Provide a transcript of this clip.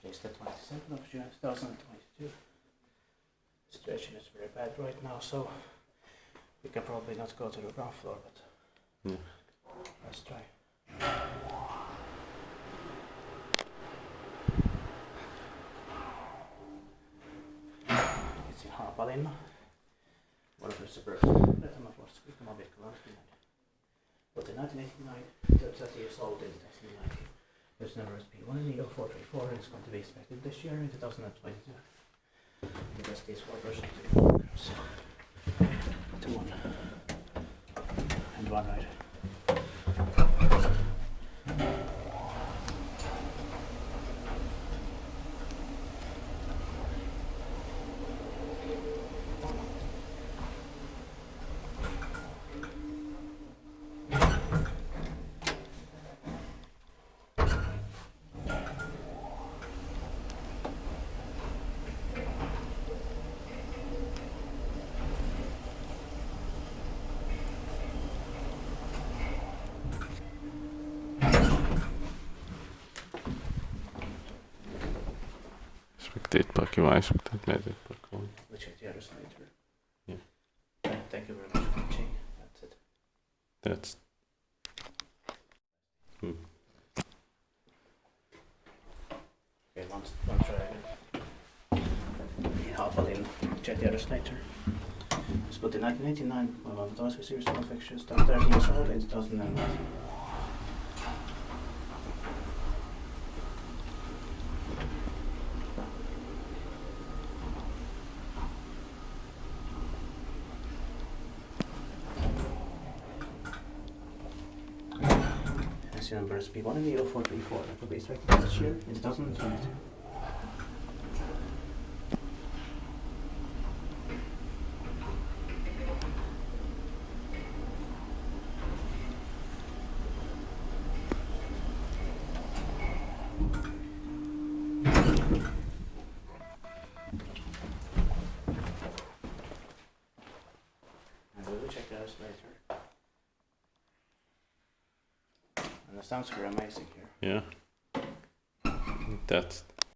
It's the 27th of June 2022. The situation is very bad right now, so we can probably not go to the ground floor, but let's try. It's in Haapalinna, one of the suburbs of Finland. But in 1989, 30 years old in 2019. There's number has been 1 in 434 and it's going to be expected this year in 2022. Because these 4 versions of workers. 2 1 and 1 rider. Spectate-pakki vai spectate-pakki? We'll check the others later. Yeah. Thank you very much for watching. That's it. That's... Okay, one try again. In Haapalinna. Check the others later. It's built in 1989 by Valmet Otis with series of fixtures. 30 years old in 2009. Numbers P1 and 0434 that will be expected this year in 2022. And we will check those later. And the sounds were amazing here. Yeah. That's